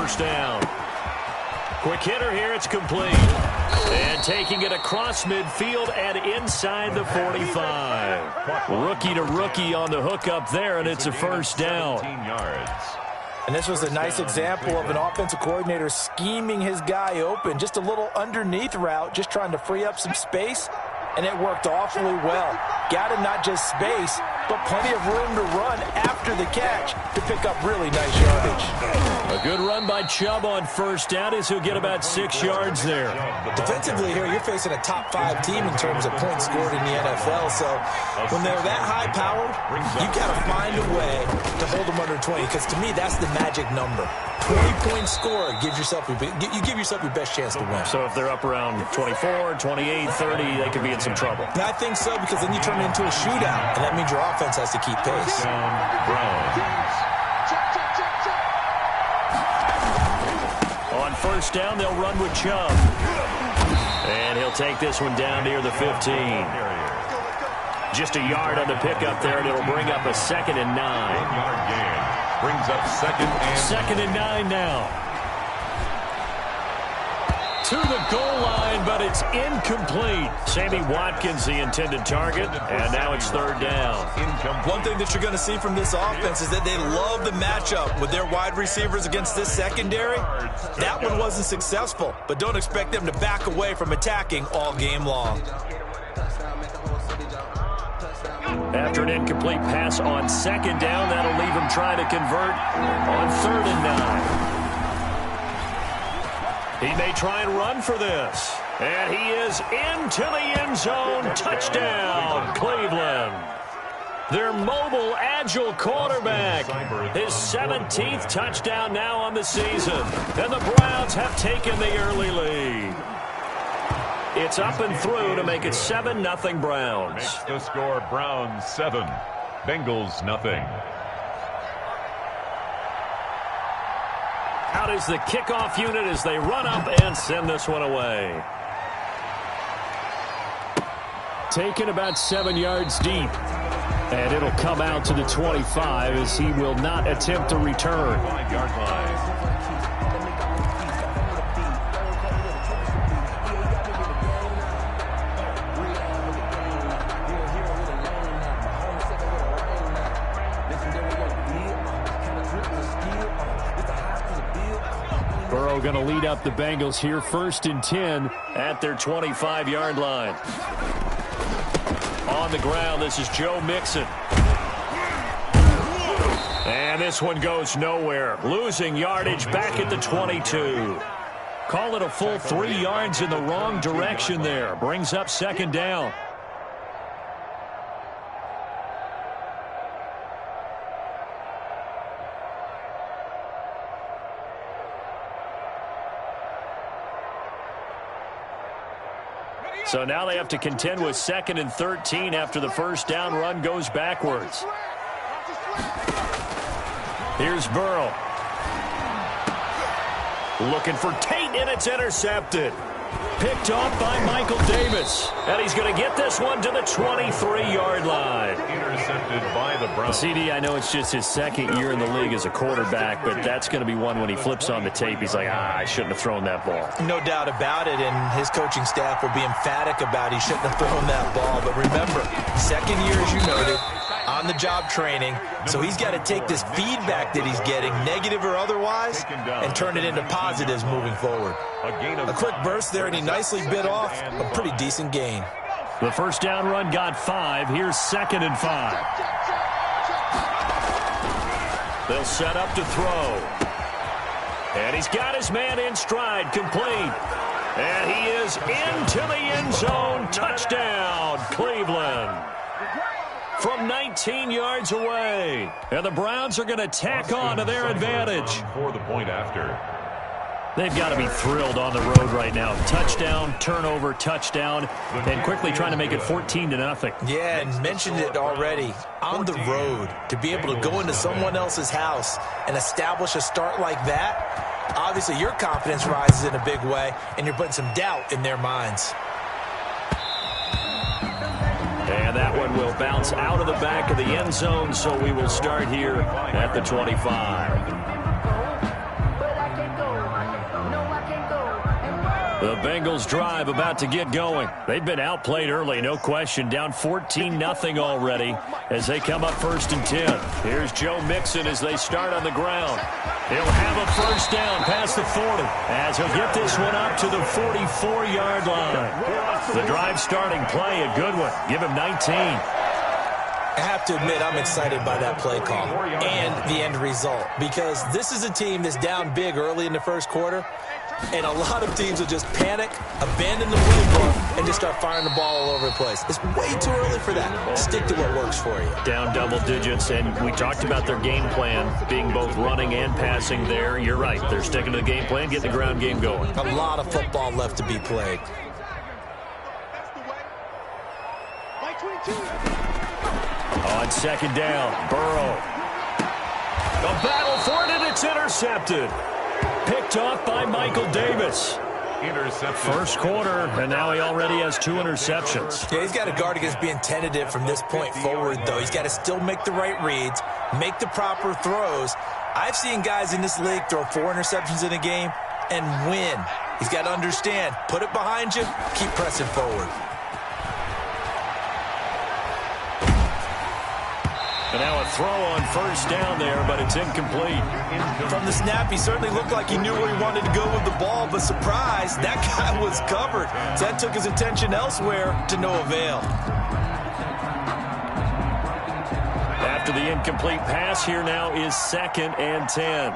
first down. Quick hitter here. It's complete. And taking it across midfield and inside the 45. Rookie to rookie on the hookup there, and it's a first down. And this was a nice example of an offensive coordinator scheming his guy open. Just a little underneath route, just trying to free up some space, and it worked awfully well. Got him not just space, but plenty of room to run after the catch to pick up really nice yardage. A good run by Chubb on first down as he'll get about 6 yards there. Defensively here, you're facing a top-5 team in terms of points scored in the NFL, so when they're that high-powered, you've got to find a way to hold them under 20, because to me, that's the magic number. 20-point score gives yourself you give yourself your best chance to win. So if they're up around 24, 28, 30, they could be in some trouble. And I think so, because then you turn it into a shootout, and that means your offense has to keep pace. On first down, they'll run with Chubb. And he'll take this one down near the 15. Just a yard on the pickup there, and it'll bring up a 2nd and 9. 1-yard gain. Brings up 2nd and 9 now. To the goal line, but it's incomplete. Sammy Watkins, the intended target, and now it's 3rd down. One thing that you're going to see from this offense is that they love the matchup with their wide receivers against this secondary. That one wasn't successful, but don't expect them to back away from attacking all game long. After an incomplete pass on 2nd down, that'll leave him trying to convert on 3rd and 9. He may try and run for this. And he is into the end zone. Touchdown, Cleveland. Their mobile, agile quarterback. His 17th touchdown now on the season. And the Browns have taken the early lead. It's up and through to make it 7-0 Browns. Makes the score Browns 7, Bengals nothing. Out is the kickoff unit as they run up and send this one away. Taken about 7 yards deep. And it'll come out to the 25 as he will not attempt to return. 5-yard line. Going to lead up the Bengals here, 1st and 10 at their 25-yard line. On the ground, this is Joe Mixon. And this one goes nowhere. Losing yardage back at the 22. Call it a full 3 yards in the wrong direction there. Brings up 2nd down. So now they have to contend with 2nd and 13 after the first down run goes backwards. Here's Burrow. Looking for Tate, and it's intercepted. Picked off by Michael Davis. And he's going to get this one to the 23-yard line. Intercepted by the Browns. CD, I know it's just his 2nd year in the league as a quarterback, but that's going to be one when he flips on the tape. He's like, I shouldn't have thrown that ball. No doubt about it, and his coaching staff will be emphatic about he shouldn't have thrown that ball. But remember, 2nd year, as you noted, on-the-job training, so he's got to take this feedback that he's getting, negative or otherwise, and turn it into positives moving forward. A quick burst there, and he nicely bit off a pretty decent gain. The first down run got 5. Here's 2nd and 5. They'll set up to throw. And he's got his man in stride, complete. And he is into the end zone. Touchdown, Cleveland. From 19 yards away. And the Browns are going to tack on to their advantage. For the point after. They've got to be thrilled on the road right now. Touchdown, turnover, touchdown, and quickly trying to make it 14-0. Yeah, and mentioned it already. On the road, to be able to go into someone else's house and establish a start like that, obviously your confidence rises in a big way, and you're putting some doubt in their minds. And that one will bounce out of the back of the end zone, so we will start here at the 25. The Bengals drive about to get going. They've been outplayed early, no question. Down 14-0 already as they come up 1st and 10. Here's Joe Mixon as they start on the ground. He'll have a first down past the 40 as he'll get this one up to the 44-yard line. The drive starting play, a good one. Give him 19. I have to admit, I'm excited by that play call and the end result because this is a team that's down big early in the first quarter, and a lot of teams will just panic, abandon the playbook, and just start firing the ball all over the place. It's way too early for that. Stick to what works for you. Down double digits, and we talked about their game plan being both running and passing there. You're right. They're sticking to the game plan, getting the ground game going. A lot of football left to be played. On 2nd down, Burrow. A battle for it, and it's intercepted. Picked off by Michael Davis. Interception. First quarter, and now he already has 2 interceptions. Yeah, he's got to guard against being tentative from this point forward, though. He's got to still make the right reads, make the proper throws. I've seen guys in this league throw 4 interceptions in a game and win. He's got to understand, put it behind you, keep pressing forward. And now a throw on 1st down there, but it's incomplete. From the snap, he certainly looked like he knew where he wanted to go with the ball, but surprise, that guy was covered. So that took his attention elsewhere to no avail. After the incomplete pass, here now is 2nd and 10.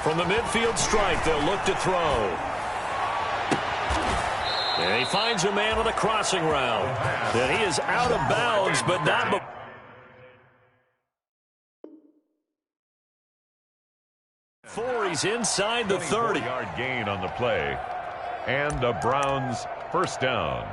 From the midfield strike, they'll look to throw. And he finds a man on the crossing route. And he is out of bounds, but not... He's inside the 30. 40-yard gain on the play. And a Browns first down.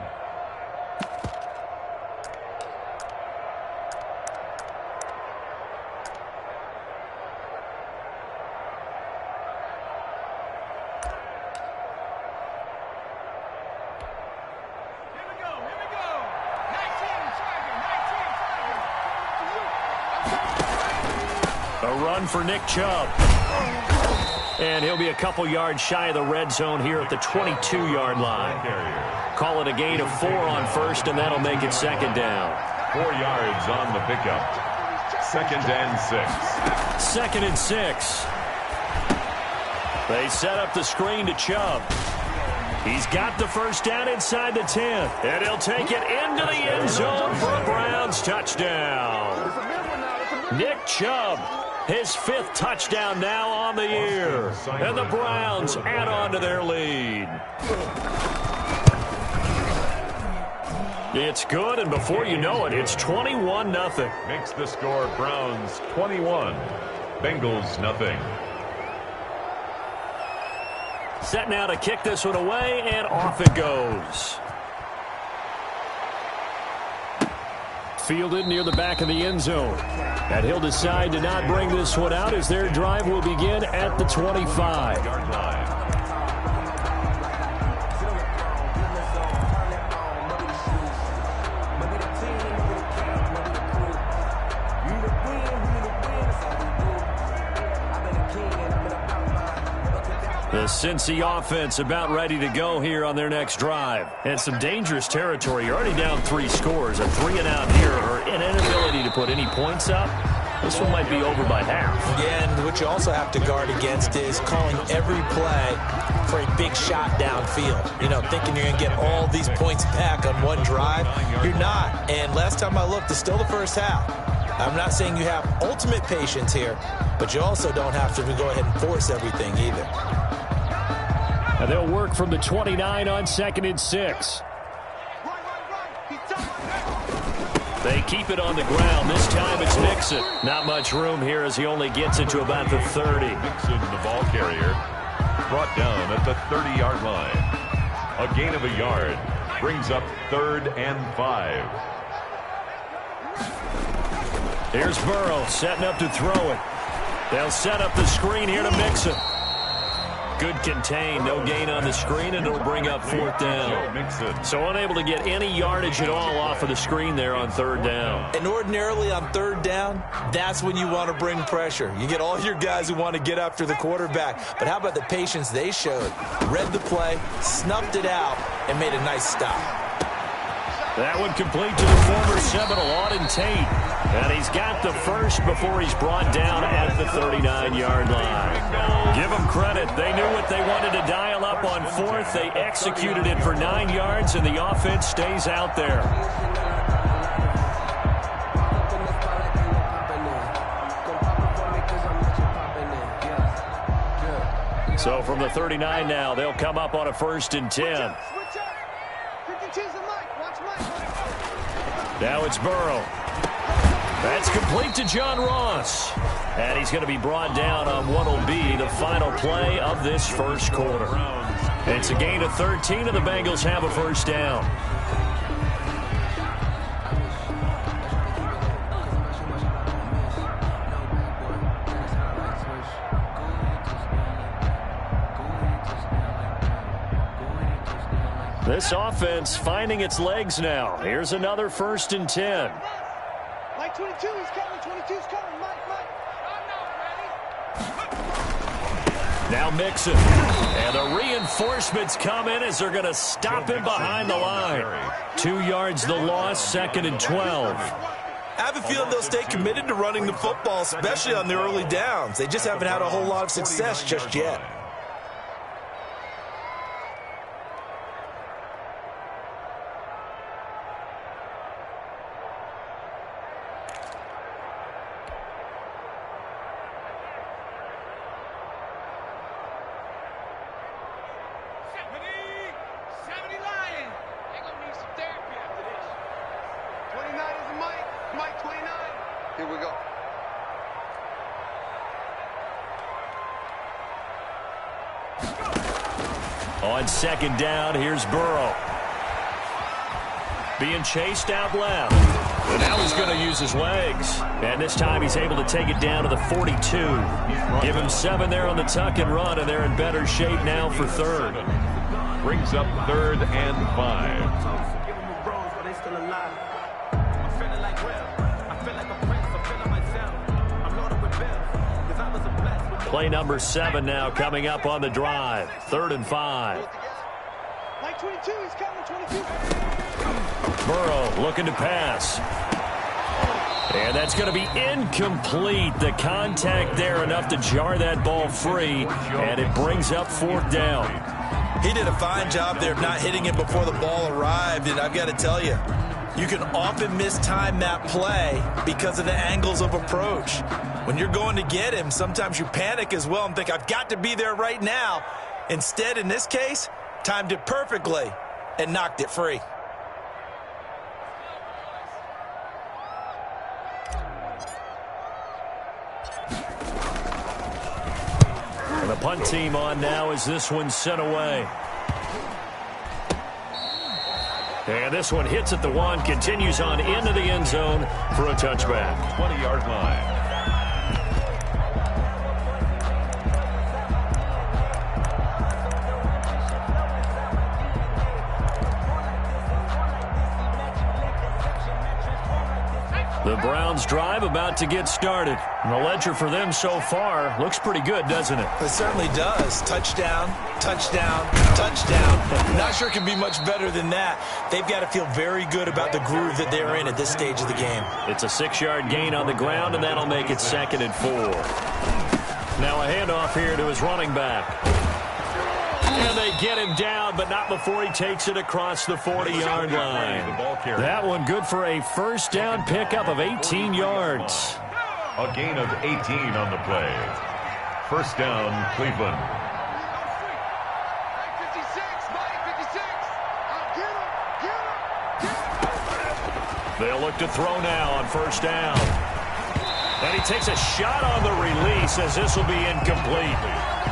For Nick Chubb. And he'll be a couple yards shy of the red zone here at the 22-yard line. Call it a gain of 4 on 1st, and that'll make it 2nd down. 4 yards on the pickup. 2nd and 6. 2nd and 6. They set up the screen to Chubb. He's got the first down inside the 10. And he'll take it into the end zone for a Browns touchdown. Nick Chubb. His 5th touchdown now on the year. And the Browns add on to their lead. It's good, and before you know it, it's 21-0. Makes the score Browns 21, Bengals nothing. Set now to kick this one away, and off it goes. Fielded near the back of the end zone. And he'll decide to not bring this one out as their drive will begin at the 25-yard line. The Cincy offense about ready to go here on their next drive. And some dangerous territory. You're already down 3 scores. A 3-and-out here, or an inability to put any points up. This one might be over by half. Yeah, and what you also have to guard against is calling every play for a big shot downfield. You know, thinking you're going to get all these points back on one drive. You're not. And last time I looked, it's still the first half. I'm not saying you have ultimate patience here, but you also don't have to go ahead and force everything either. And they'll work from the 29 on 2nd and 6. They keep it on the ground. This time it's Mixon. Not much room here as he only gets it to about the 30. Mixon, the ball carrier, brought down at the 30-yard line. A gain of a yard brings up 3rd and 5. Here's Burrow setting up to throw it. They'll set up the screen here to Mixon. good contain. No gain on the screen, and it'll bring up 4th down. So unable to get any yardage at all off of the screen there on 3rd down. And ordinarily on 3rd down, that's when you want to bring pressure. You get all your guys who want to get after the quarterback. But how about the patience they showed? Read the play, snuffed it out, and made a nice stop. That one complete to the former Seminole, Auden Tate. And he's got the first before he's brought down at the 39-yard line. Give them credit. They knew what they wanted to dial up on 4th. They executed it for 9 yards, and the offense stays out there. So from the 39 now, they'll come up on a 1st and 10. Now it's Burrow. That's complete to John Ross. And he's going to be brought down on what will be the final play of this first quarter. It's a gain of 13, and the Bengals have a 1st down. This offense finding its legs now. Here's another 1st and 10. Mike 22 is coming. 22's coming. Mike. Now Mixon. And the reinforcements come in as they're going to stop him behind the line. 2 yards the loss, 2nd and 12. I have a feeling they'll stay committed to running the football, especially on the early downs. They just haven't had a whole lot of success just yet. On 2nd down, here's Burrow. Being chased out left. And now he's going to use his legs. And this time he's able to take it down to the 42. Give him 7 there on the tuck and run, and they're in better shape now for 3rd. Brings up 3rd and 5. Play number 7 now coming up on the drive. 3rd and 5. Mike 22 is coming. 22. Burrow looking to pass. And that's going to be incomplete. The contact there enough to jar that ball free. And it brings up 4th down. He did a fine job there of not hitting it before the ball arrived. And I've got to tell you, you can often mistime that play because of the angles of approach. When you're going to get him, sometimes you panic as well and think, I've got to be there right now. Instead, in this case, timed it perfectly and knocked it free. And the punt team on now as this one's sent away. And this one hits at the 1, continues on into the end zone for a touchback. 20-yard line. The Browns drive about to get started. And the ledger for them so far looks pretty good, doesn't it? It certainly does. Touchdown, touchdown, touchdown. Not sure it can be much better than that. They've got to feel very good about the groove that they're in at this stage of the game. It's a 6-yard gain on the ground, and that'll make it 2nd and 4. Now a handoff here to his running back. And they get him down, but not before he takes it across the 40-yard line. That one good for a 1st down pickup of 18 yards. A gain of 18 on the play. 1st down, Cleveland. 56, They'll look to throw now on 1st down. And he takes a shot on the release as this will be incomplete.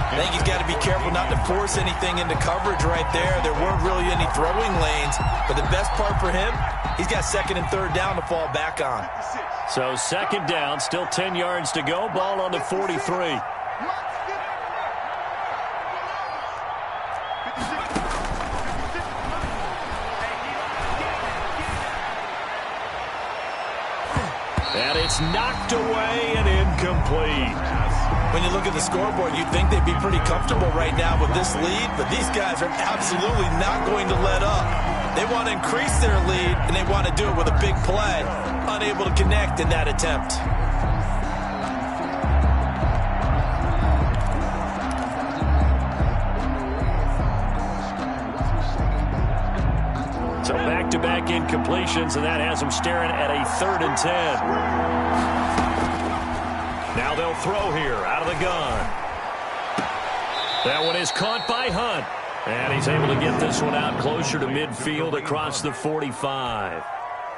I think he's got to be careful not to force anything into coverage right there. There weren't really any throwing lanes. But the best part for him, he's got 2nd and 3rd down to fall back on. So 2nd down, still 10 yards to go. Ball on the 43. it's knocked away and incomplete. When you look at the scoreboard, you'd think they'd be pretty comfortable right now with this lead, but these guys are absolutely not going to let up. They want to increase their lead, and they want to do it with a big play. Unable to connect in that attempt. So back-to-back incompletions, and that has them staring at a 3rd and 10. Now they'll throw here out of the gun. That one is caught by Hunt. And he's able to get this one out closer to midfield across the 45.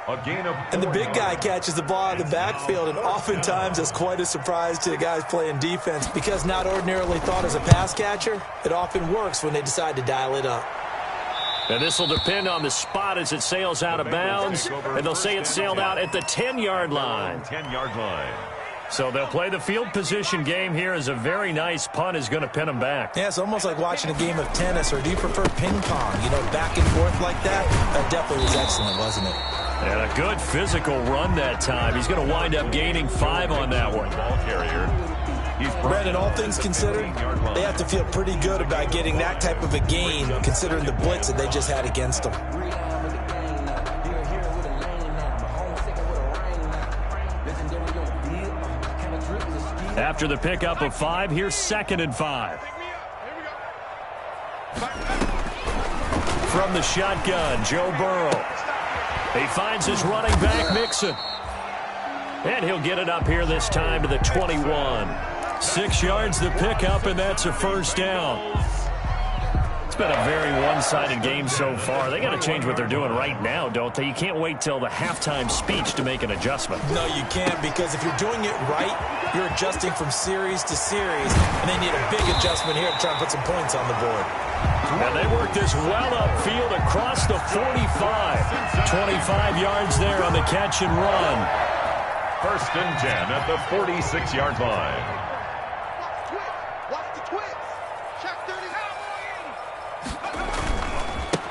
And the big guy catches the ball out of the backfield, and oftentimes that's quite a surprise to the guys playing defense because not ordinarily thought as a pass catcher, it often works when they decide to dial it up. And this will depend on the spot as it sails out of bounds. And they'll say it sailed out at the 10-yard line. 10-yard line. So they'll play the field position game here as a very nice punt is going to pin them back. Yeah, it's almost like watching a game of tennis, or do you prefer ping pong? You know, back and forth like that? That definitely was excellent, wasn't it? And a good physical run that time. He's going to wind up gaining 5 on that one. Ball carrier. Brandon, all things considered, they have to feel pretty good about getting that type of a gain, considering the blitz that they just had against them. After the pickup of 5, here's 2nd and 5. From the shotgun, Joe Burrow. He finds his running back, Mixon. And he'll get it up here this time to the 21. 6 yards the pickup, and that's a 1st down. It's been a very one-sided game so far. They got to change what they're doing right now, don't they? You can't wait till the halftime speech to make an adjustment. No, you can't, because if you're doing it right, you're adjusting from series to series, and they need a big adjustment here to try and put some points on the board. And they work this well upfield across the 45. 25 yards there on the catch and run. 1st and 10 at the 46-yard line.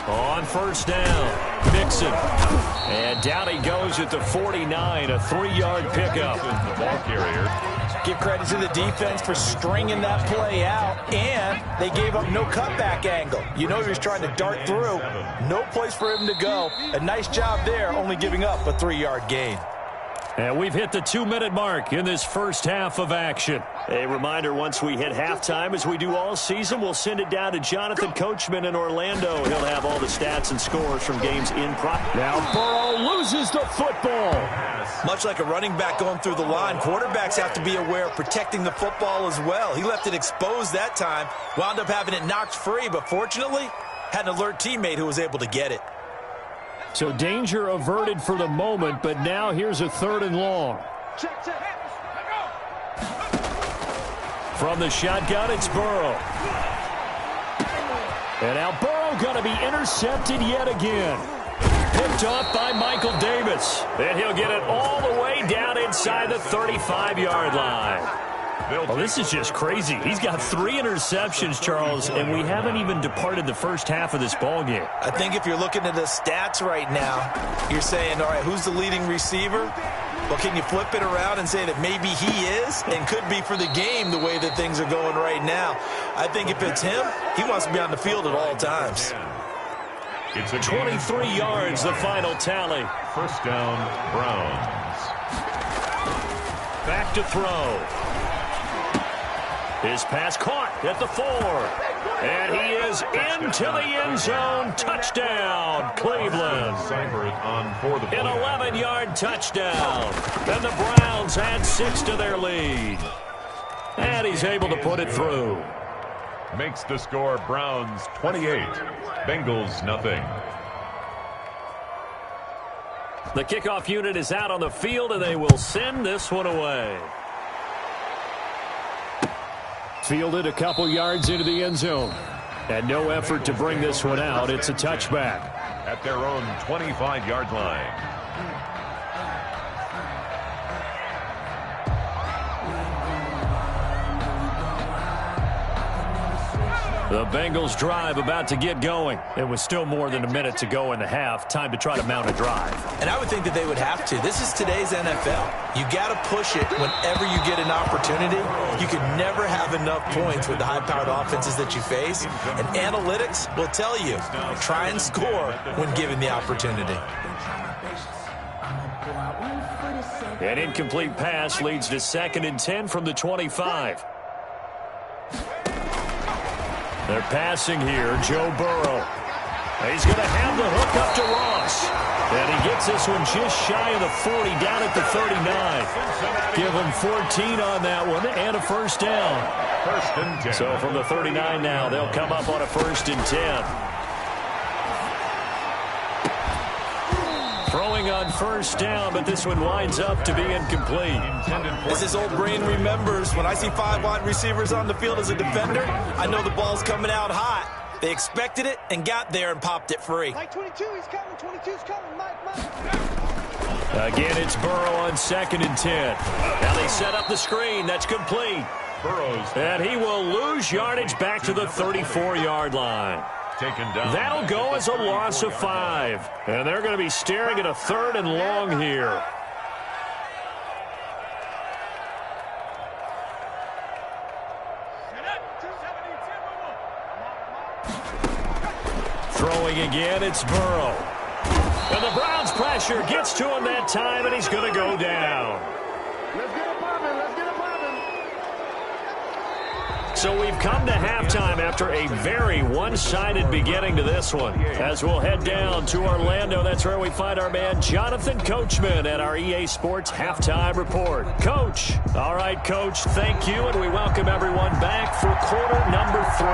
On 1st down, Mixon. And down he goes at the 49, a 3-yard pickup. The ball carrier. Give credit to the defense for stringing that play out, and they gave up no cutback angle. You know he was trying to dart through. No place for him to go. A nice job there, only giving up a 3-yard gain. And we've hit the 2-minute mark in this first half of action. A reminder, once we hit halftime, as we do all season, we'll send it down to Jonathan Coachman in Orlando. He'll have all the stats and scores from games in progress. Now Burrow loses the football. Much like a running back going through the line, quarterbacks have to be aware of protecting the football as well. He left it exposed that time, wound up having it knocked free, but fortunately, had an alert teammate who was able to get it. So danger averted for the moment, but now here's a 3rd and long. From the shotgun, it's Burrow. And now Burrow going to be intercepted yet again. Picked off by Michael Davis. And he'll get it all the way down inside the 35-yard line. Well, this is just crazy. He's got 3 interceptions, Charles, and we haven't even departed the first half of this ballgame. I think if you're looking at the stats right now, you're saying, all right, who's the leading receiver? Well, can you flip it around and say that maybe he is and could be for the game the way that things are going right now? I think if it's him, he wants to be on the field at all times. It's a 23 yards, the final tally. 1st down, Browns. Back to throw. His pass caught at the 4. And he is into the end zone. Touchdown, Cleveland. An 11-yard touchdown. And the Browns add 6 to their lead. And he's able to put it through. Makes the score Browns 28, Bengals nothing. The kickoff unit is out on the field, and they will send this one away. Fielded a couple yards into the end zone. And no effort to bring this one out. It's a touchback. At their own 25-yard line. The Bengals drive about to get going. It was still more than a minute to go in the half. Time to try to mount a drive. And I would think that they would have to. This is today's NFL. You got to push it whenever you get an opportunity. You can never have enough points with the high-powered offenses that you face. And analytics will tell you, try and score when given the opportunity. An incomplete pass leads to 2nd and 10 from the 25. They're passing here, Joe Burrow. He's going to have the hook up to Ross. And he gets this one just shy of the 40, down at the 39. Give him 14 on that one and a first down. 1st and 10. So from the 39 now, they'll come up on a 1st and 10. Throwing on 1st down, but this one winds up to be incomplete. As his old brain remembers, when I see 5 wide receivers on the field as a defender, I know the ball's coming out hot. They expected it and got there and popped it free. Mike 22, he's coming. 22's coming. Mike. Again, it's Burrow on 2nd and 10. Now they set up the screen. That's complete. Burrows. And he will lose yardage back to the 34-yard line. Taken down. That'll go as a loss of 5. And they're going to be staring at a 3rd and long here. Throwing again, it's Burrow. And the Browns' pressure gets to him that time, and he's going to go down. Let's get it poppin'. Let's get it poppin'. So we've come to halftime after a very one-sided beginning to this one. As we'll head down to Orlando, that's where we find our man Jonathan Coachman at our EA Sports Halftime Report. Coach. All right, Coach, thank you, and we welcome everyone back for quarter number 3.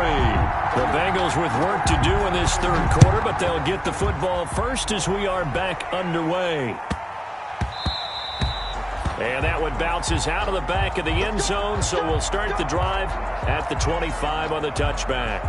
The Bengals with work to do in this 3rd quarter, but they'll get the football first as we are back underway. And that one bounces out of the back of the end zone, so we'll start the drive at the 25 on the touchback.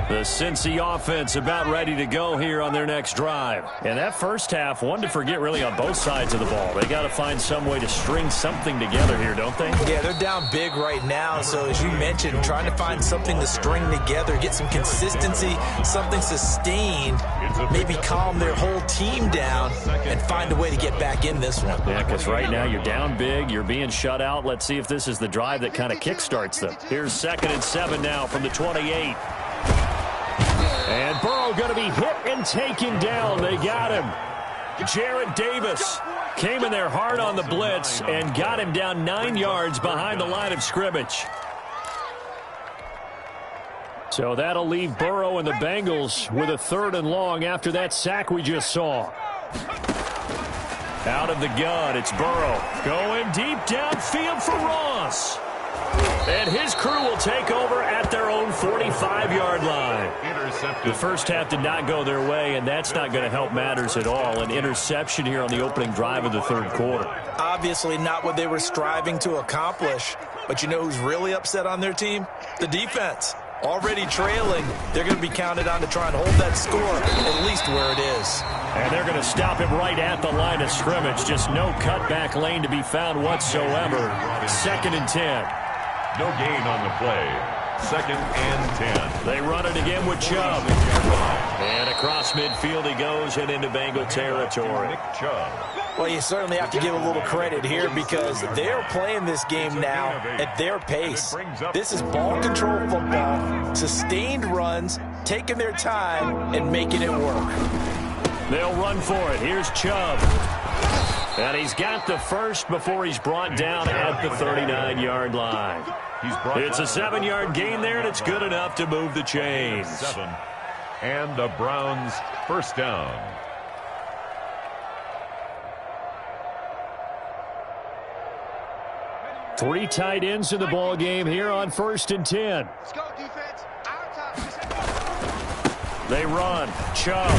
The Cincy offense about ready to go here on their next drive. And that first half, one to forget really on both sides of the ball. They got to find some way to string something together here, don't they? Yeah, they're down big right now. So as you mentioned, trying to find something to string together, get some consistency, something sustained, maybe calm their whole team down and find a way to get back in this one. Yeah, because right now you're down big, you're being shut out. Let's see if this is the drive that kind of kickstarts them. Here's 2nd and 7 now from the 28. And Burrow going to be hit and taken down. They got him. Jarrett Davis came in there hard on the blitz and got him down 9 yards behind the line of scrimmage. So that'll leave Burrow and the Bengals with a 3rd and long after that sack we just saw. Out of the gun, it's Burrow going deep downfield for Ross. And his crew will take over at their own 45-yard line. The first half did not go their way, and that's not going to help matters at all. An interception here on the opening drive of the 3rd quarter. Obviously not what they were striving to accomplish. But you know who's really upset on their team? The defense. Already trailing, they're going to be counted on to try and hold that score at least where it is. And they're going to stop him right at the line of scrimmage. Just no cutback lane to be found whatsoever. 2nd and 10. No gain on the play. 2nd and 10. They run it again with Chubb. And across midfield he goes and into Bengal territory. Nick Chubb. Well, you certainly have to give a little credit here because they're playing this game now at their pace. This is ball control football, sustained runs, taking their time and making it work. They'll run for it. Here's Chubb. And he's got the first before he's brought down at the 39-yard line. It's a 7-yard gain there, and it's good enough to move the chains. 7. And the Browns first down. Three tight ends in the ball game here on 1st and 10. Let's go, defense. Our time. They run. Chubb.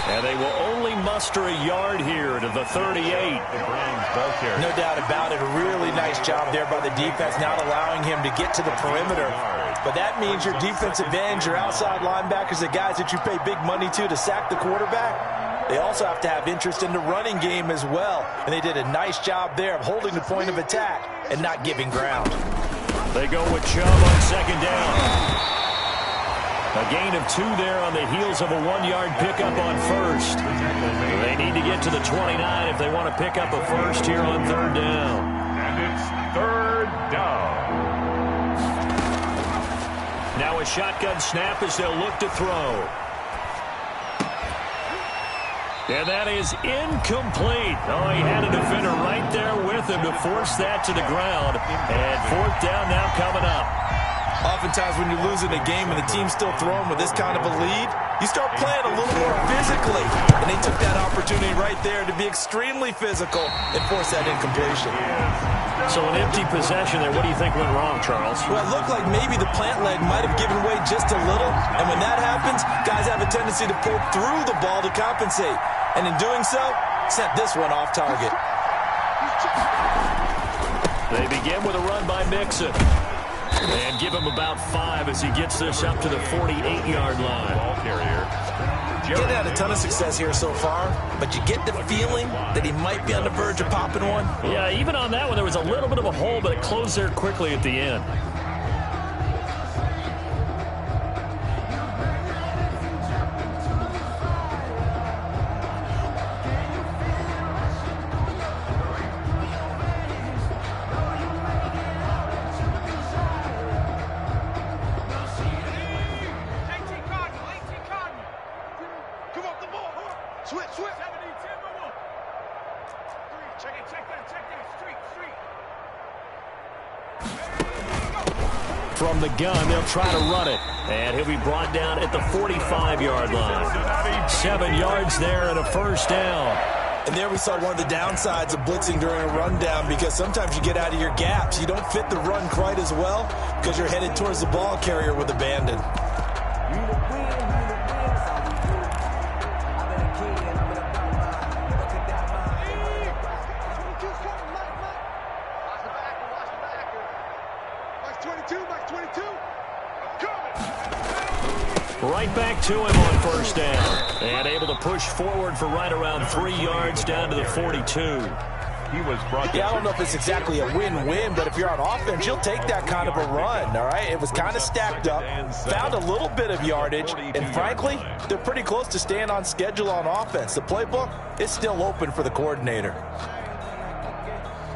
And they will only muster a yard here to the 38. No doubt about it. A really nice job there by the defense, not allowing him to get to the perimeter. But that means your defensive ends, your outside linebackers, the guys that you pay big money to sack the quarterback, they also have to have interest in the running game as well. And they did a nice job there of holding the point of attack and not giving ground. They go with Chubb on second down. A gain of 2 there on the heels of a 1-yard pickup on first. They need to get to the 29 if they want to pick up a first here on third down. And it's third down. Now a shotgun snap as they'll look to throw. And that is incomplete. Oh, he had a defender right there with him to force that to the ground. And fourth down now coming up. Oftentimes when you're losing a game and the team's still throwing with this kind of a lead, you start playing a little more physically. And they took that opportunity right there to be extremely physical and force that incompletion. So an empty possession there. What do you think went wrong, Charles? Well, it looked like maybe the plant leg might have given way just a little. And when that happens, guys have a tendency to pull through the ball to compensate. And in doing so, sent this one off target. They begin with a run by Mixon. And give him about 5 as he gets this up to the 48-yard line. Ball carrier. Getting had a ton of success here so far, but you get the feeling that he might be on the verge of popping one. Yeah, even on that one, there was a little bit of a hole, but it closed there quickly at the end. From the gun, they'll try to run it. And he'll be brought down at the 45-yard line. 7 yards there and a first down. And there we saw one of the downsides of blitzing during a rundown, because sometimes you get out of your gaps. You don't fit the run quite as well because you're headed towards the ball carrier with abandon. Right back to him on first down. And able to push forward for right around 3 yards down to the 42. He was brought I don't know if it's exactly a win-win, but if you're on offense, you'll take that kind of a run, all right? It was kind of stacked up, found a little bit of yardage, and frankly, they're pretty close to staying on schedule on offense. The playbook is still open for the coordinator.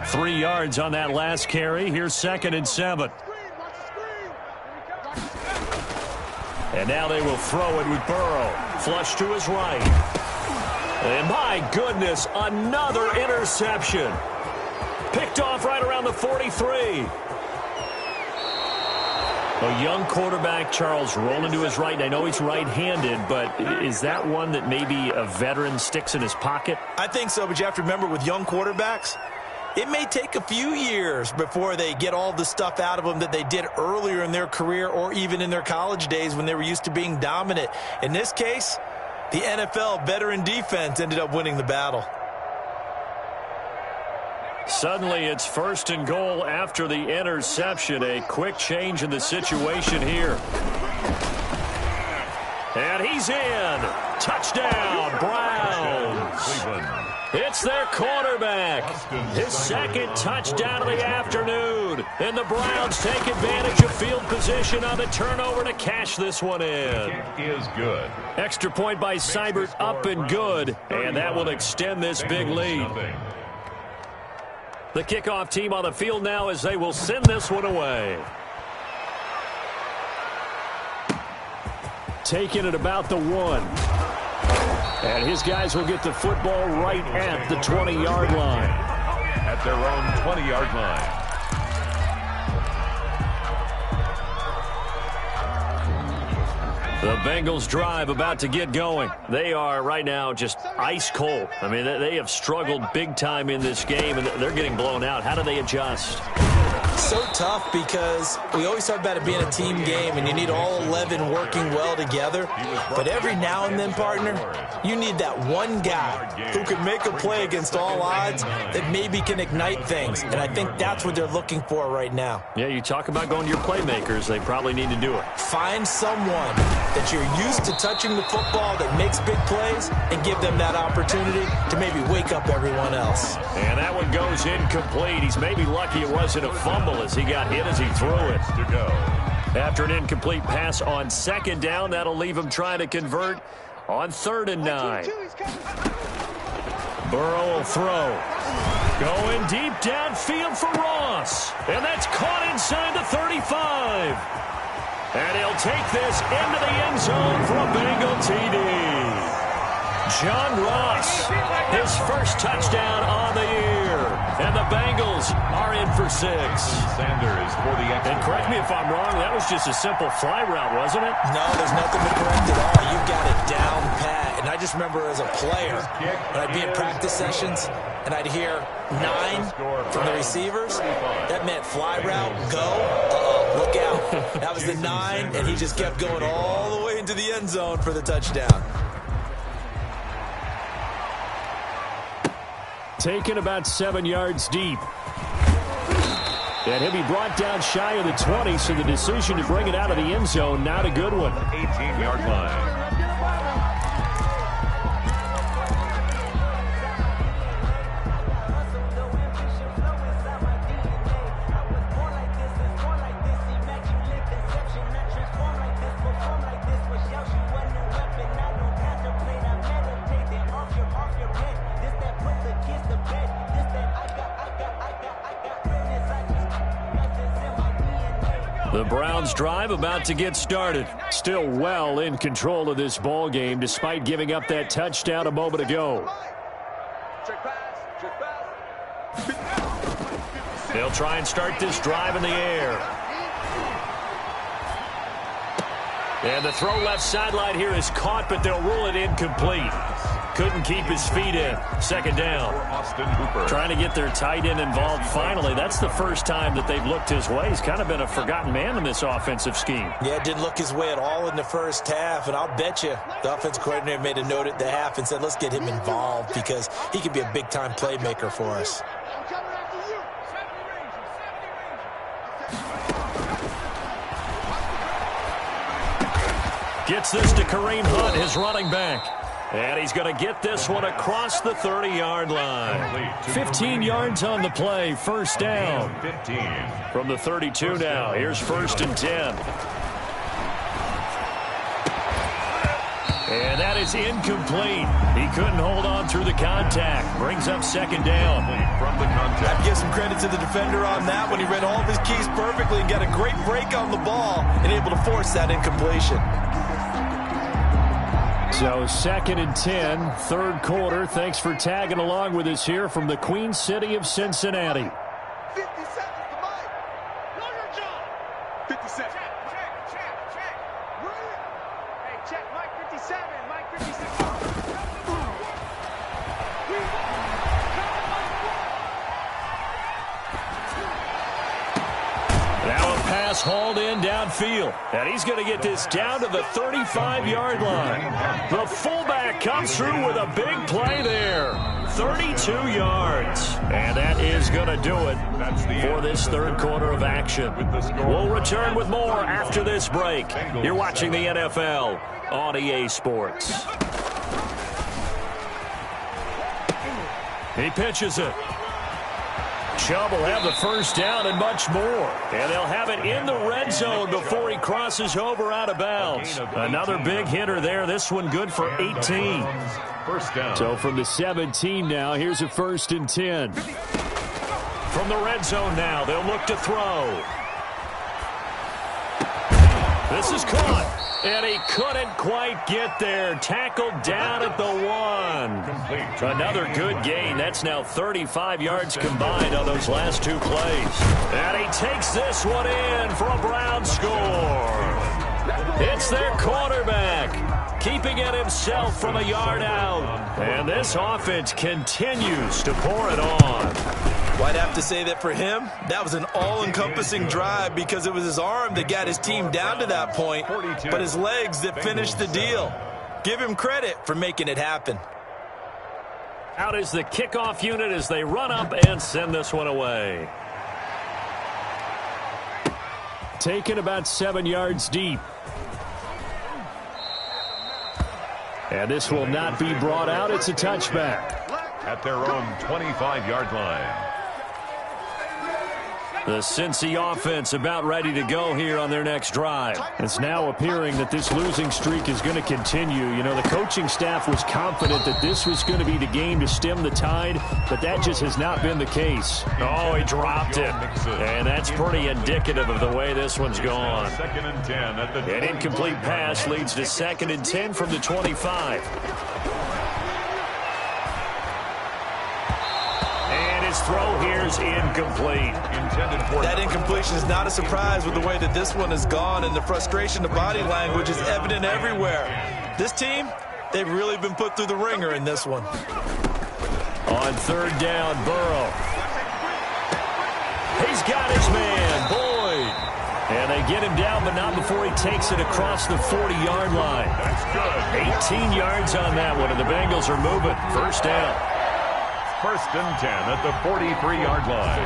3 yards on that last carry. Here's 2nd and 7. And now they will throw it with Burrow. Flush to his right. And my goodness, another interception. Picked off right around the 43. A young quarterback, Charles, rolling to his right. I know he's right-handed, but is that one that maybe a veteran sticks in his pocket? I think so, but you have to remember with young quarterbacks, it may take a few years before they get all the stuff out of them that they did earlier in their career or even in their college days when they were used to being dominant. In this case, the NFL veteran defense ended up winning the battle. Suddenly, it's 1st and goal after the interception. A quick change in the situation here. And he's in. Touchdown, Browns. It's their quarterback. His 2nd touchdown of the afternoon. And the Browns take advantage of field position on the turnover to cash this one in. It is good. Extra point by Seibert, up and good. And that will extend this big lead. The kickoff team on the field now as they will send this one away. Taking it about the 1. And his guys will get the football right at the 20-yard line. At their own 20-yard line. The Bengals drive about to get going. They are right now just ice cold. I mean, they have struggled big time in this game, and they're getting blown out. How do they adjust? So tough because we always talk about it being a team game and you need all 11 working well together. But every now and then, partner, you need that one guy who can make a play against all odds that maybe can ignite things. And I think that's what they're looking for right now. Yeah, you talk about going to your playmakers. They probably need to do it. Find someone that you're used to touching the football that makes big plays and give them that opportunity to maybe wake up everyone else. And that one goes incomplete. He's maybe lucky it wasn't a fumble as he got hit as he threw it. To go. After an incomplete pass on second down, that'll leave him trying to convert on 3rd and 9. Burrow will throw. Going deep downfield for Ross. And that's caught inside the 35. And he'll take this into the end zone for a Bengal TD. John Ross, his first touchdown on the year. And the Bengals are in for 6. Sanders for the extra. And correct me if I'm wrong, that was just a simple fly route, wasn't it? No, there's nothing to correct at all. You've got it down pat. And I just remember as a player, when I'd be in practice sessions, and I'd hear 9 from the receivers, that meant fly route, go, look out. That was the 9, and he just kept going all the way into the end zone for the touchdown. Taken about 7 yards deep. And he'll be brought down shy of the 20, so the decision to bring it out of the end zone, not a good one. 18-yard line. The Browns drive about to get started. Still well in control of this ball game despite giving up that touchdown a moment ago. They'll try and start this drive in the air. And the throw left sideline here is caught, but they'll rule it incomplete. Couldn't keep his feet in. 2nd down. Trying to get their tight end involved finally. That's the first time that they've looked his way. He's kind of been a forgotten man in this offensive scheme. Yeah, it didn't look his way at all in the first half, and I'll bet you the offensive coordinator made a note at the half and said, let's get him involved because he could be a big-time playmaker for us. Gets this to Kareem Hunt, his running back. And he's going to get this one across the 30-yard line. 15 yards on the play, 1st down. 15. From the 32 now, here's 1st and 10. And that is incomplete. He couldn't hold on through the contact. Brings up 2nd down. From the contact. I'd give some credit to the defender on that when he read all of his keys perfectly and got a great break on the ball and able to force that incompletion. So 2nd and 10, 3rd quarter. Thanks for tagging along with us here from the Queen City of Cincinnati. 50 seconds to Mike. Know your job. 50 seconds. Check. Hey, check. Mike 57. Mike 57. Now a pass hauled in downfield. And he's going to get this down to the 35-yard line. The fullback comes through with a big play there. 32 yards. And that is going to do it for this 3rd quarter of action. We'll return with more after this break. You're watching the NFL on EA Sports. He pitches it. Chubb will have the 1st down and much more. And they'll have it in the red zone before he crosses over out of bounds. Another big hitter there. This one good for 18. 1st down. So from the 17 now, here's a 1st and 10. From the red zone now, they'll look to throw. This is caught. And he couldn't quite get there. Tackled down at the 1. Another good gain. That's now 35 yards combined on those last 2 plays. And he takes this one in for a Brown score. It's their quarterback, keeping it himself from a yard out. And this offense continues to pour it on. Well, I'd have to say that for him, that was an all-encompassing drive because it was his arm that got his team down to that point, but his legs that finished the deal. Give him credit for making it happen. Out is the kickoff unit as they run up and send this one away. Taken about 7 yards deep. And this will not be brought out. It's a touchback. At their own 25-yard line. The Cincy offense about ready to go here on their next drive. It's now appearing that this losing streak is going to continue. You know, the coaching staff was confident that this was going to be the game to stem the tide, but that just has not been the case. Oh, he dropped it. And that's pretty indicative of the way this one's gone. An incomplete pass leads to 2nd and 10 from the 25. His throw here is incomplete. That incompletion is not a surprise with the way that this one has gone, and the frustration, the body language is evident everywhere. This team, they've really been put through the ringer in this one. On 3rd down, Burrow. He's got his man, Boyd. And they get him down, but not before he takes it across the 40-yard line. That's good. 18 yards on that one, and the Bengals are moving. 1st down. 1st and 10 at the 43-yard line.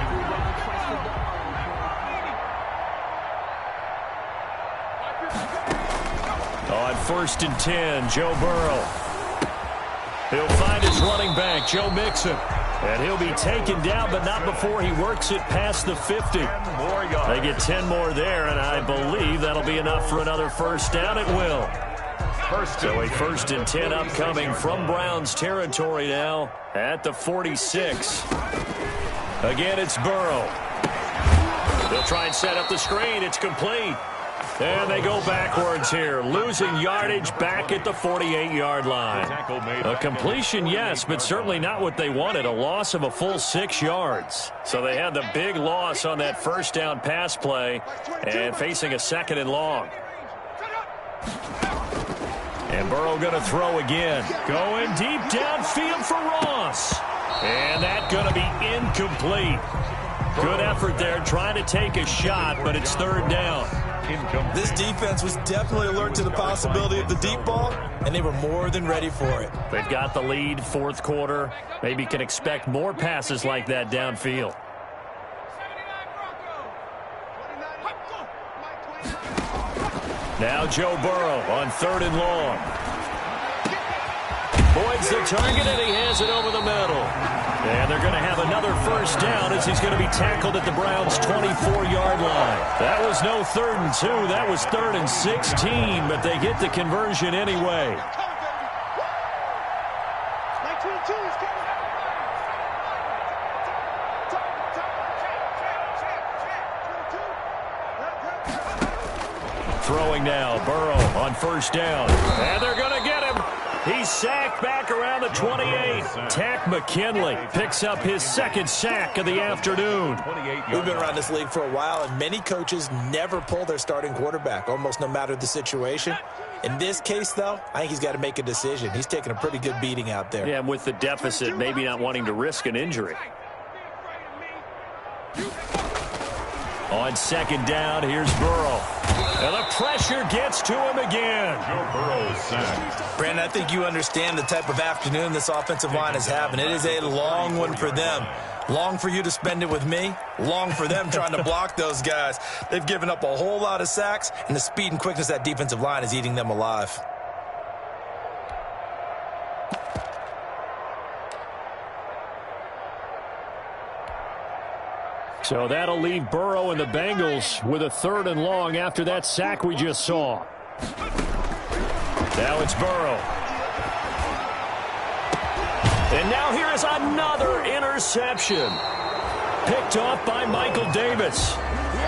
On 1st and 10, Joe Burrow. He'll find his running back, Joe Mixon. And he'll be taken down, but not before he works it past the 50. They get 10 more there, and I believe that'll be enough for another 1st down. It will. So a 1st and 10 upcoming from Browns territory now at the 46. Again, it's Burrow. They'll try and set up the screen. It's complete. And they go backwards here, losing yardage back at the 48-yard line. A completion, yes, but certainly not what they wanted, a loss of a full 6 yards. So they had the big loss on that 1st down pass play and facing a 2nd and long. And Burrow going to throw again. Going deep downfield for Ross. And that going to be incomplete. Good effort there trying to take a shot, but it's 3rd down. This defense was definitely alert to the possibility of the deep ball, and they were more than ready for it. They've got the lead, 4th quarter. Maybe can expect more passes like that downfield. Now Joe Burrow on 3rd and long. Boyd's the target, and he has it over the middle. And they're going to have another 1st down as he's going to be tackled at the Browns' 24-yard line. That was no 3rd and 2. That was 3rd and 16, but they get the conversion anyway. Throwing now, Burrow on 1st down. And they're going to get him. He's sacked back around the 28. Tack McKinley picks up his 2nd sack of the afternoon. We've been around this league for a while, and many coaches never pull their starting quarterback, almost no matter the situation. In this case, though, I think he's got to make a decision. He's taking a pretty good beating out there. Yeah, and with the deficit, maybe not wanting to risk an injury. On 2nd down, here's Burrow. And the pressure gets to him again. Joe Burrow's sacked. Brandon, I think you understand the type of afternoon this offensive line is having. It is a long one for them. Long for you to spend it with me. Long for them trying to block those guys. They've given up a whole lot of sacks, and the speed and quickness of that defensive line is eating them alive. So that'll leave Burrow and the Bengals with a 3rd and long after that sack we just saw. Now it's Burrow. And now here is another interception. Picked off by Michael Davis.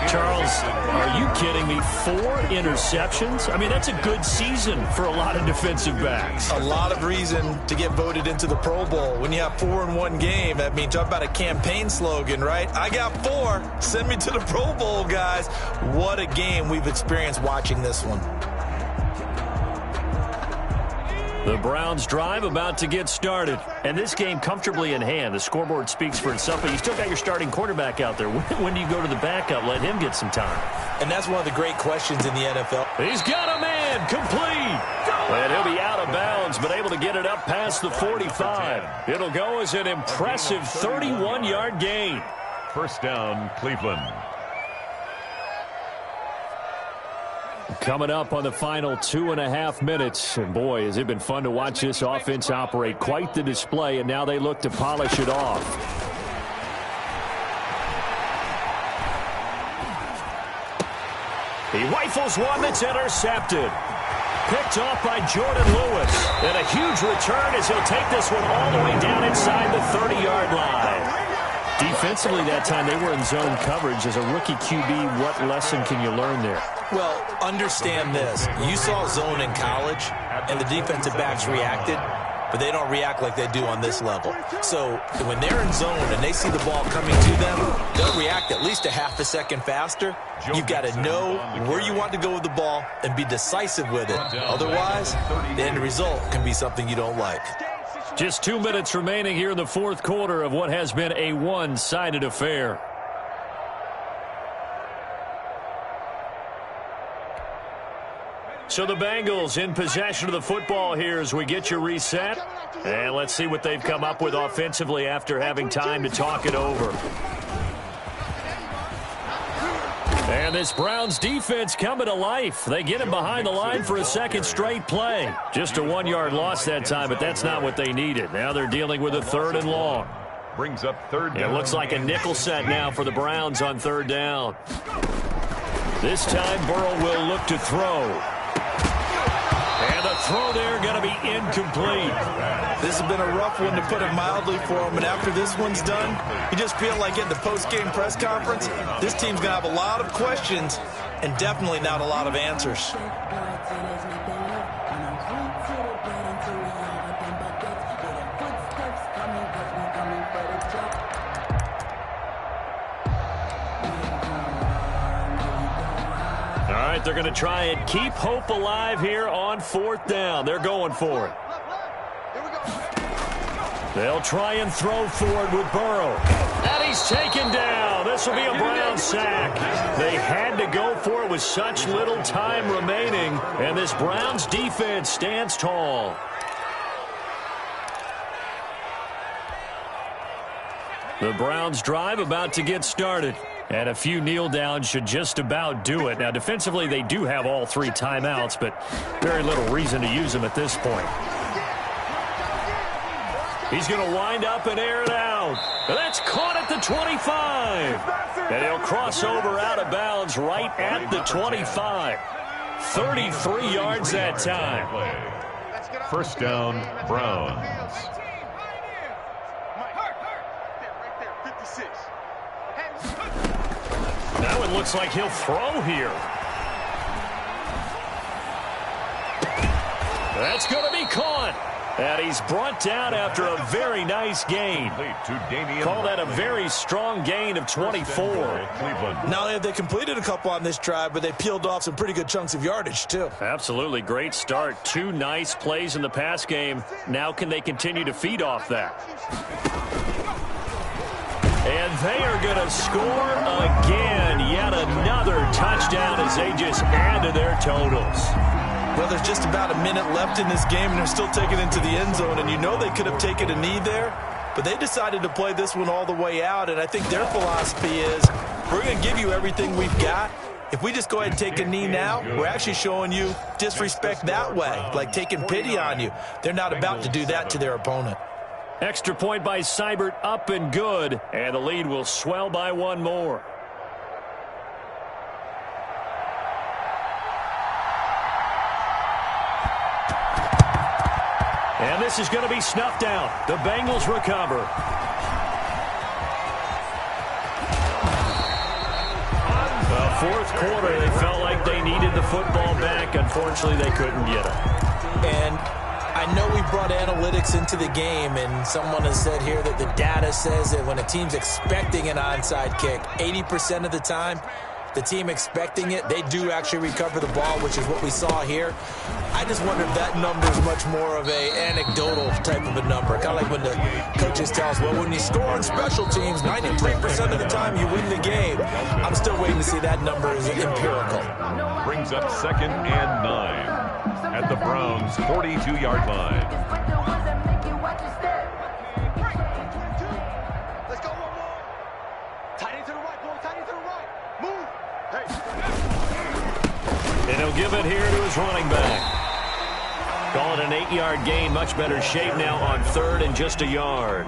Charles, are you kidding me? 4 interceptions? I mean, that's a good season for a lot of defensive backs. A lot of reason to get voted into the Pro Bowl. When you have 4 in one game, I mean, talk about a campaign slogan, right? I got 4. Send me to the Pro Bowl, guys. What a game we've experienced watching this one. The Browns drive about to get started. And this game comfortably in hand. The scoreboard speaks for itself, but you still got your starting quarterback out there. When do you go to the backup? Let him get some time. And that's one of the great questions in the NFL. He's got a man, complete. And he'll be out of bounds, but able to get it up past the 45. It'll go as an impressive 31-yard gain. 1st down, Cleveland. Coming up on the final 2.5 minutes. And boy, has it been fun to watch this offense operate. Quite the display, and now they look to polish it off. He rifles one that's intercepted. Picked off by Jordan Lewis. And a huge return as he'll take this one all the way down inside the 30-yard line. Defensively that time, they were in zone coverage. As a rookie QB, what lesson can you learn there? Well, understand this. You saw zone in college, and the defensive backs reacted, but they don't react like they do on this level. So when they're in zone and they see the ball coming to them, they'll react at least a half a second faster. You've got to know where you want to go with the ball and be decisive with it. Otherwise, the end result can be something you don't like. Just 2 minutes remaining here in the fourth quarter of what has been a one-sided affair. So the Bengals in possession of the football here as we get you reset. And let's see what they've come up with offensively after having time to talk it over. And this Browns defense coming to life. They get him behind the line for a second straight play. Just a 1-yard loss that time, but that's not what they needed. Now they're dealing with a 3rd and long. Brings up third down. It looks like a nickel set now for the Browns on 3rd down. This time Burrow will look to throw. And the throw there going to be incomplete. This has been a rough one, to put it mildly, for him. And after this one's done, you just feel like in the post-game press conference, this team's going to have a lot of questions and definitely not a lot of answers. All right, they're going to try and keep hope alive here on 4th down. They're going for it. They'll try and throw forward with Burrow. And he's taken down. This will be a Browns sack. They had to go for it with such little time remaining. And this Browns defense stands tall. The Browns drive about to get started. And a few kneel downs should just about do it. Now, defensively, they do have all 3 timeouts, but very little reason to use them at this point. He's going to wind up and air it out. And that's caught at the 25. And he'll cross over out of bounds right at the 25. 33 yards that time. 1st down, Browns. Now it looks like he'll throw here. That's going to be caught. And he's brought down after a very nice gain. Call that a very strong gain of 24. Not only have they completed a couple on this drive, but they peeled off some pretty good chunks of yardage, too. Absolutely. Great start. 2 nice plays in the pass game. Now can they continue to feed off that? And they are going to score again. Yet another touchdown as they just add to their totals. Well, there's just about a minute left in this game, and they're still taking it into the end zone. And you know they could have taken a knee there, but they decided to play this one all the way out. And I think their philosophy is, we're going to give you everything we've got. If we just go ahead and take a knee now, we're actually showing you disrespect that way, like taking pity on you. They're not about to do that to their opponent. Extra point by Seibert, up and good. And the lead will swell by 1 more. And this is going to be snuffed out. The Bengals recover. Fourth quarter, they felt like they needed the football back. Unfortunately, they couldn't get it. And I know we brought analytics into the game, and someone has said here that the data says that when a team's expecting an onside kick, 80% of the time, the team expecting it, they do actually recover the ball, which is what we saw here. I just wonder if that number is much more of a anecdotal type of a number. Kind of like when the coaches tell us, well, when you score on special teams, 93% of the time you win the game. I'm still waiting to see that number is empirical. Brings up 2nd and 9 at the Browns' 42-yard line. And he'll give running back. Call it an 8-yard gain. Much better shape now on 3rd and just a yard.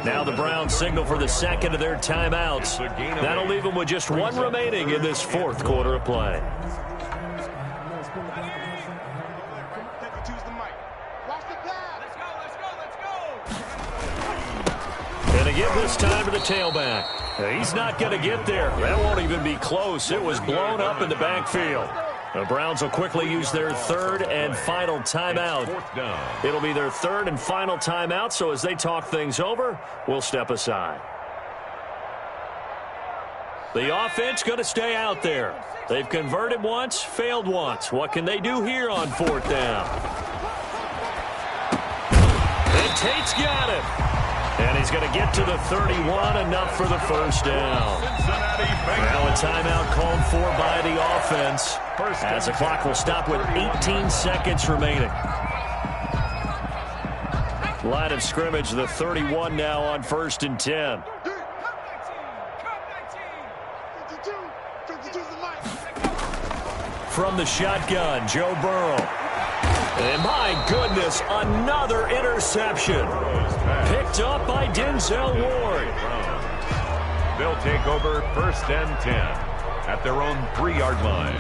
Now the Browns signal for the second of their timeouts. That'll leave them with just one remaining in this 4th quarter of play. And again this time to the tailback. He's not going to get there. That won't even be close. It was blown up in the backfield. The Browns will quickly use their 3rd and final timeout. It'll be their 3rd and final timeout, so as they talk things over, we'll step aside. The offense going to stay out there. They've converted once, failed once. What can they do here on 4th down? And Tate's got it. And he's going to get to the 31, enough for the first down. Now a timeout called for by the offense, as the clock will stop with 18 seconds remaining. Line of scrimmage, the 31 now on 1st and 10. From the shotgun, Joe Burrow. And my goodness, another interception. Picked up by Denzel Ward. They'll take over 1st and 10 at their own 3-yard line.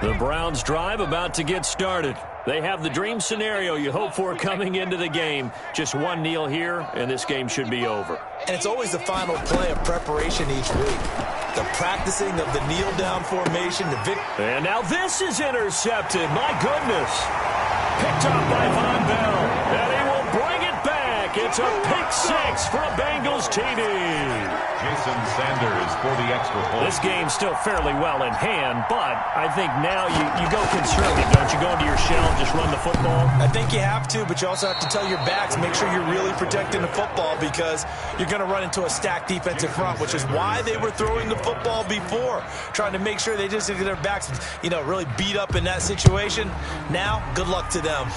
The Browns drive about to get started. They have the dream scenario you hope for coming into the game. Just one kneel here, and this game should be over. And it's always the final play of preparation each week. The practicing of the kneel-down formation. And now this is intercepted. My goodness. Picked up by Von Bell. And he will bring it back. It's a pick 6 for a Bengals TD. Jason Sanders for the extra point. This game's still fairly well in hand, but I think now you go conservative, don't you? Go into your shell and just run the football? I think you have to, but you also have to tell your backs, make sure you're really protecting the football, because you're going to run into a stacked defensive front, which is why they were throwing the football before, trying to make sure they just get their backs, really beat up in that situation. Now, good luck to them.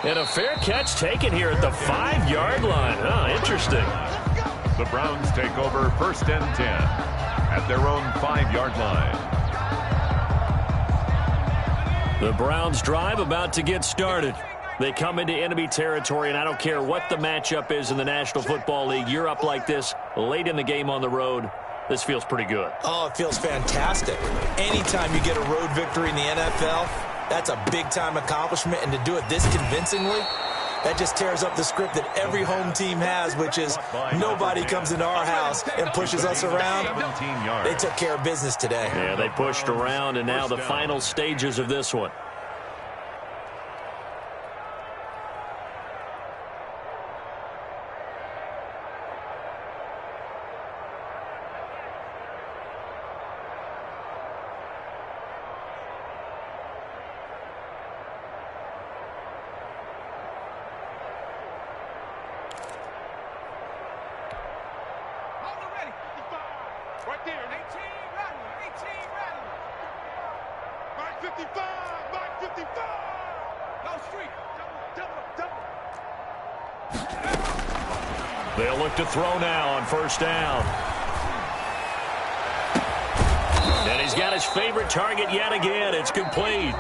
And a fair catch taken here at the 5-yard line. Oh, interesting. The Browns take over 1st and 10 at their own 5-yard line. The Browns drive about to get started. They come into enemy territory, and I don't care what the matchup is in the National Football League. You're up like this late in the game on the road. This feels pretty good. Oh, it feels fantastic. Anytime you get a road victory in the NFL, that's a big-time accomplishment, and to do it this convincingly, that just tears up the script that every home team has, which is nobody comes into our house and pushes us around. They took care of business today. Yeah, they pushed around, and now the final stages of this one. Right there. 18 rattler. 18 rattler. Mark 55. Mark 55. No street. Double. They'll look to throw now on 1st down. And he's got his favorite target yet again. It's complete.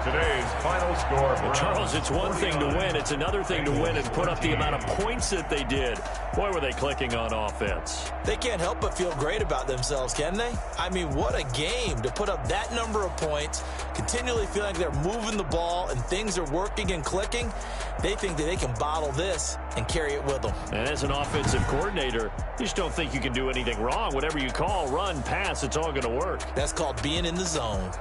Today's final score. Well, Charles, it's one thing to win. It's another thing to win and put up the amount of points that they did. Boy, were they clicking on offense. They can't help but feel great about themselves, can they? I mean, what a game to put up that number of points, continually feeling like they're moving the ball and things are working and clicking. They think that they can bottle this and carry it with them. And as an offensive coordinator, you just don't think you can do anything wrong. Whatever you call, run, pass, it's all going to work. That's called being in the zone.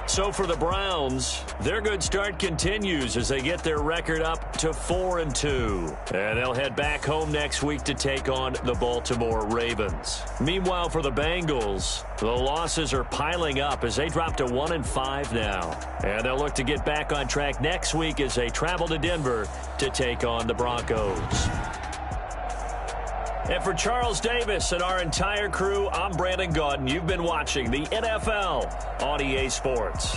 So for the Browns, their good start continues as they get their record up to 4-2. And they'll head back home next week to take on the Baltimore Ravens. Meanwhile, for the Bengals, the losses are piling up as they drop to 1-5 now. And they'll look to get back on track next week as they travel to Denver to take on the Broncos. And for Charles Davis and our entire crew, I'm Brandon Gaudin. You've been watching the NFL on EA Sports.